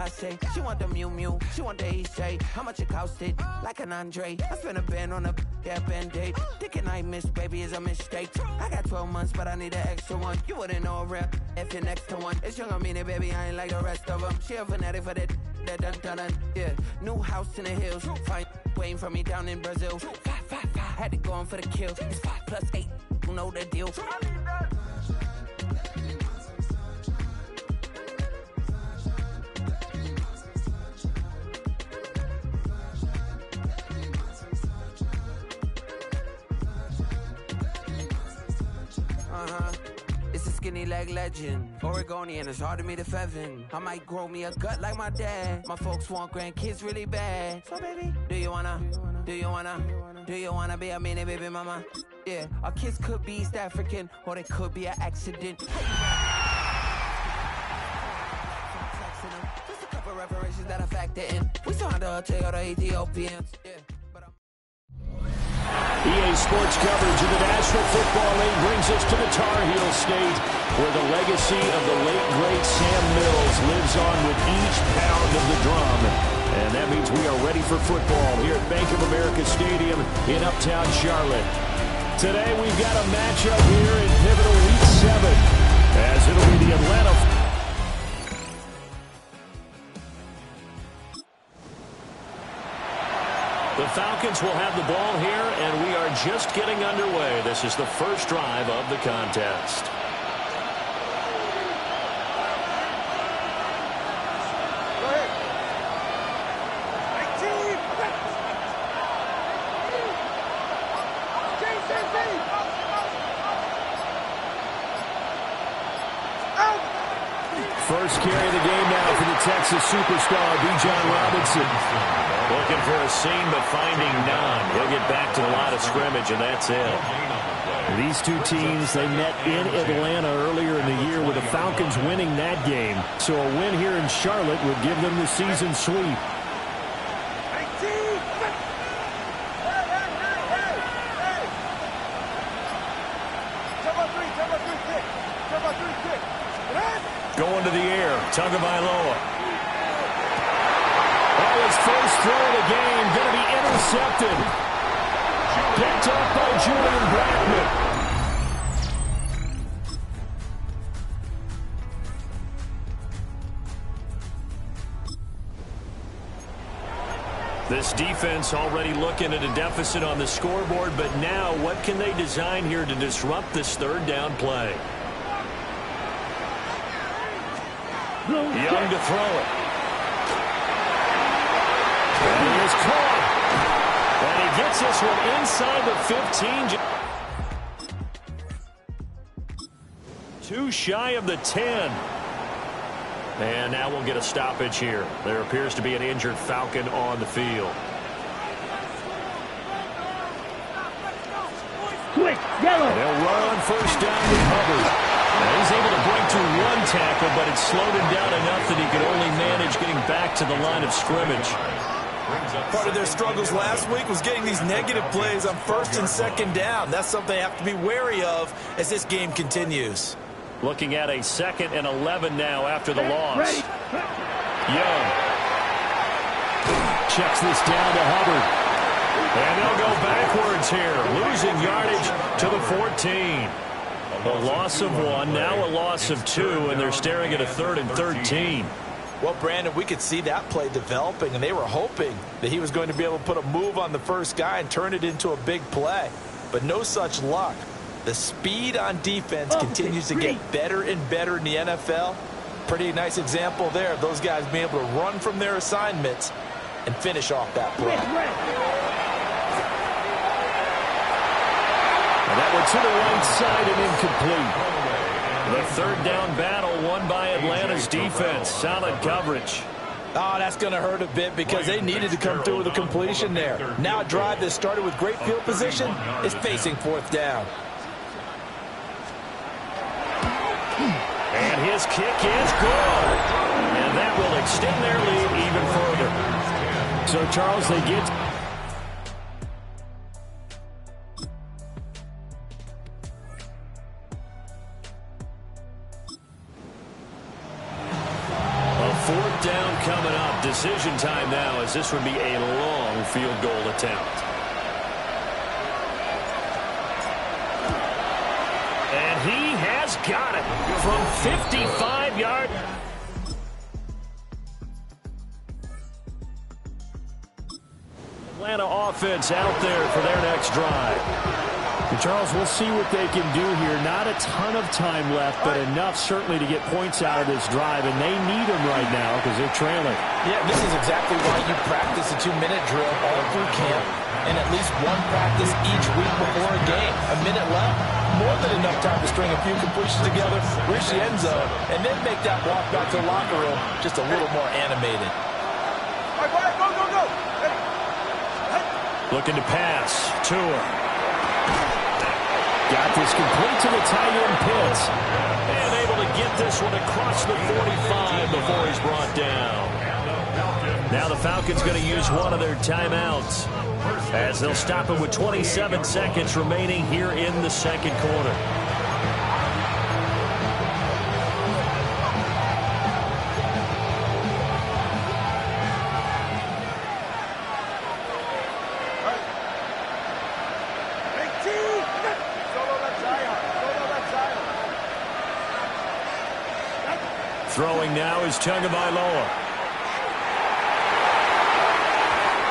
I say. She want the Mew Mew, she want the EJ. How much it costed? Like an Andre. I spent a band on a Band-Aid. Thinking I miss, baby, is a mistake. I got 12 months, but I need an extra one. You wouldn't know a rap if you're next to one. It's young, I mean it, baby, I ain't like the rest of them. She a fanatic for that dun. Yeah, new house in the hills. Fine, waiting for me down in Brazil. 5, had to go on for the kill. It's 5 + 8, you know the deal. It's a skinny leg legend. Oregonian, it's hard to meet a Fevin. I might grow me a gut like my dad. My folks want grandkids really bad. So baby, do you wanna be a mini baby mama? Yeah, our kids could be East African, or they could be an accident. Just a couple reparations that I factor in. We saw the Toyota Ethiopians. Yeah. EA Sports coverage of the National Football League brings us to the Tar Heel State, where the legacy of the late, great Sam Mills lives on with each pound of the drum. And that means we are ready for football here at Bank of America Stadium in Uptown Charlotte. Today we've got a matchup here in pivotal Week 7, as it'll be the Atlanta. The Falcons will have the ball here, and we are just getting underway. This is the first drive of the contest. Go ahead. 19. Out. First carry of the game now for the Texas superstar, Bijan Robinson. Looking for a seam, but finding none. He'll get back to the line of scrimmage, and that's it. These two teams, they met in Atlanta earlier in the year with the Falcons winning that game. So a win here in Charlotte would give them the season sweep. Going to the air, Tagovailoa. His first throw of the game going to be intercepted. Picked up by Julian Blackmon. This defense already looking at a deficit on the scoreboard, but now what can they design here to disrupt this third down play? Young to throw it. And he is caught. And he gets this one inside the 15. Too shy of the 10. And now we'll get a stoppage here. There appears to be an injured Falcon on the field. Quick, yellow. They'll run first down with Hubbard. Now he's able to break to one tackle, but it slowed him down enough that he could only manage getting back to the line of scrimmage. Part of their struggles last week was getting these negative plays on first and second down. That's something they have to be wary of as this game continues. Looking at a 2nd and 11 now after the loss. Young checks this down to Hubbard. And they'll go backwards here, losing yardage to the 14. A loss of 1, now a loss of 2, and they're staring at a 3rd and 13. Well, Brandon, we could see that play developing, and they were hoping that he was going to be able to put a move on the first guy and turn it into a big play. But no such luck. The speed on defense continues to get better and better in the NFL. Pretty nice example there of those guys being able to run from their assignments and finish off that play. And that one to the right side and incomplete. The third down battle won by Atlanta's defense. Solid coverage. Oh, that's going to hurt a bit because they needed to come through with a completion there. Now a drive that started with great field position is facing 4th down. And his kick is good. And that will extend their lead even further. So, Charles, they get... down coming up. Decision time now, as this would be a long field goal attempt. And he has got it from 55 yards. Atlanta offense out there for their next drive. And Charles, we'll see what they can do here. Not a ton of time left, but enough certainly to get points out of this drive, and they need them right now because they're trailing. Yeah, this is exactly why you practice a 2-minute drill all through camp and at least one practice each week before a game. A minute left, more than enough time to string a few completions together, reach the end zone, and then make that walk back to the locker room just a little more animated. All right, go, go, go. Looking to pass. Tua. Got this complete to the tight end Pitts. And able to get this one across the 45 before he's brought down. Now the Falcons going to use one of their timeouts as they'll stop it with 27 seconds remaining here in the second quarter. Throwing now is Tagovailoa.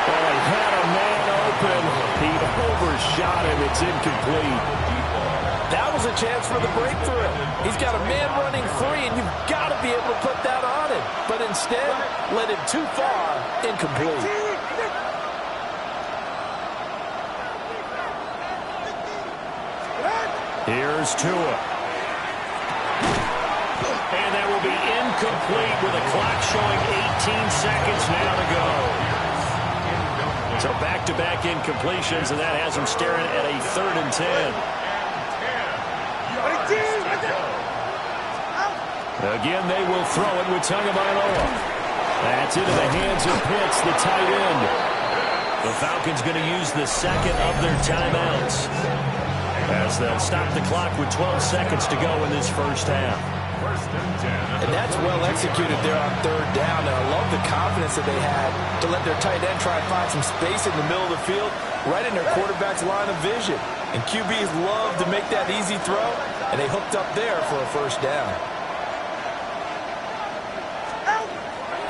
Oh, he had a man open. He overshot him. It's incomplete. That was a chance for the breakthrough. He's got a man running free, and you've got to be able to put that on him. But instead, led him too far, incomplete. Here's Tua. And that will be incomplete with a clock showing 18 seconds now to go. So back-to-back incompletions, and that has him staring at a 3rd and 10. Again, they will throw it with Tagovailoa. That's into the hands of Pitts, the tight end. The Falcons going to use the second of their timeouts as they'll stop the clock with 12 seconds to go in this first half. And that's well executed there on 3rd down. And I love the confidence that they had to let their tight end try and find some space in the middle of the field, right in their quarterback's line of vision. And QBs love to make that easy throw, and they hooked up there for a first down.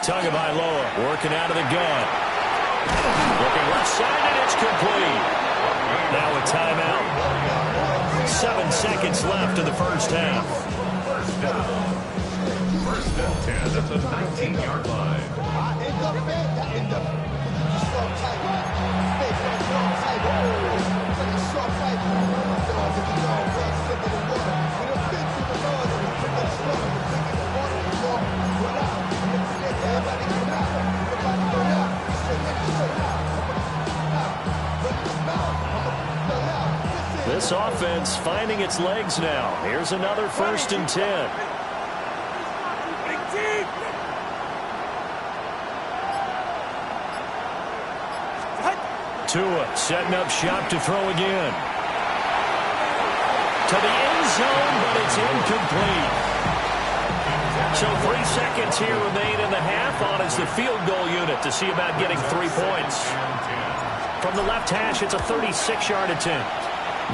Tagovailoa working out of the gun. Looking left side, and it's complete. Now a timeout. 7 seconds left in the first half. First and 10 at the 19-yard line. This offense finding its legs now. Here's another 1st and 10. Tua setting up shop to throw again. To the end zone, but it's incomplete. So 3 seconds here remain in the half on as the field goal unit to see about getting 3 points. From the left hash, it's a 36-yard attempt.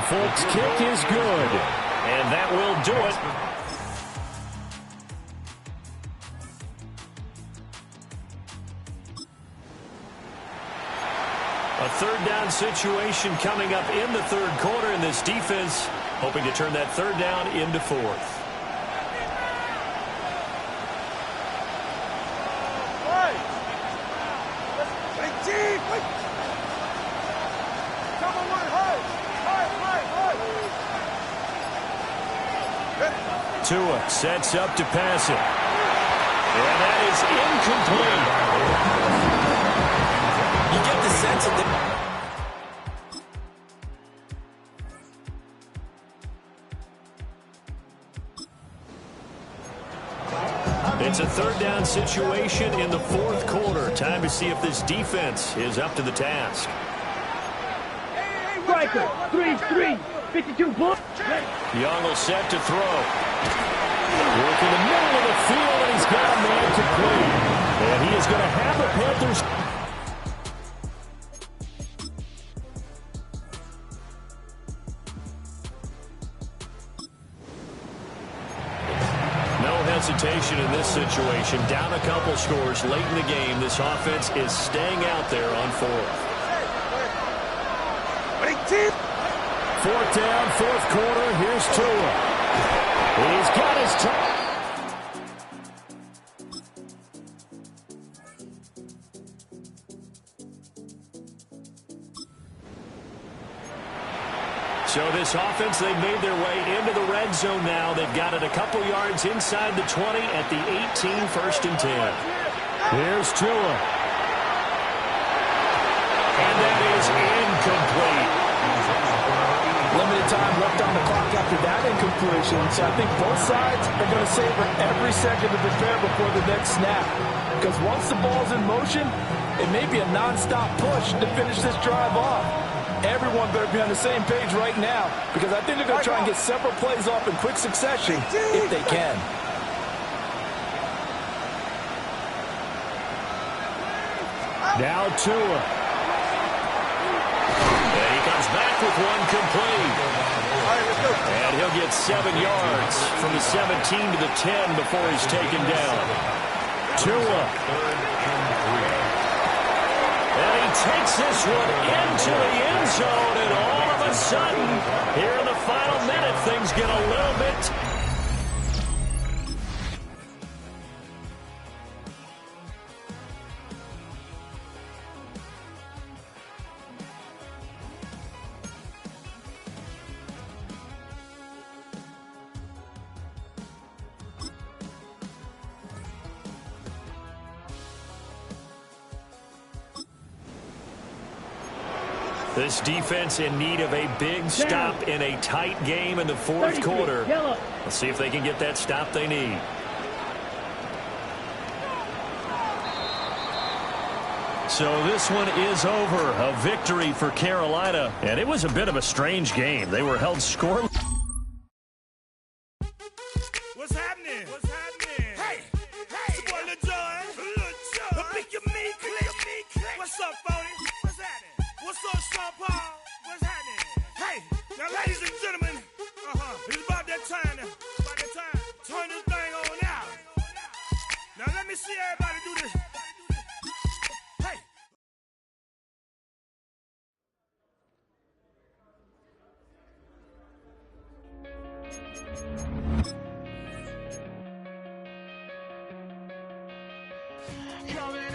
Folks, kick is good. And that will do it. A 3rd down situation coming up in the 3rd quarter, and this defense hoping to turn that 3rd down into 4th. Tua sets up to pass it. And that is incomplete. You get the sense of the... It's a 3rd down situation in the 4th quarter. Time to see if this defense is up to the task. Striker, 3-3, 52 points. Young will set to throw. Work in the middle of the field, and he's got a man complete. And he is going to have the Panthers. No hesitation in this situation. Down a couple scores late in the game. This offense is staying out there on fourth. 18. Fourth down, fourth quarter. Here's Tua. He's got his time. So this offense, they've made their way into the red zone now. They've got it a couple yards inside the 20 at the 18, first and 10. Here's Tua. And that is incomplete. Limited time left on the clock after that incompletion. So I think both sides are going to savor every second to prepare before the next snap. Because once the ball's in motion, it may be a nonstop push to finish this drive off. Everyone better be on the same page right now, because I think they're going to try and get several plays off in quick succession if they can. Now Tua. And he comes back with one complete. And he'll get 7 yards from the 17 to the 10 before he's taken down. Tua. And he takes this one into the end zone, and all of a sudden, here in the final minute, things get a little bit... This defense in need of a big stop in a tight game in the fourth quarter. Let's see if they can get that stop they need. So this one is over. A victory for Carolina. And it was a bit of a strange game. They were held scoreless. What's happening? What's happening? Hey, it's your boy Lil Jon. Pick your me, click. What's up, Phony? What's happening? What's up, Sean Paul? What's happening? Hey, now, ladies and gentlemen, it's about that time now. About that time. Turn this thing on out. Now, let me see everybody do this. Hey. Coming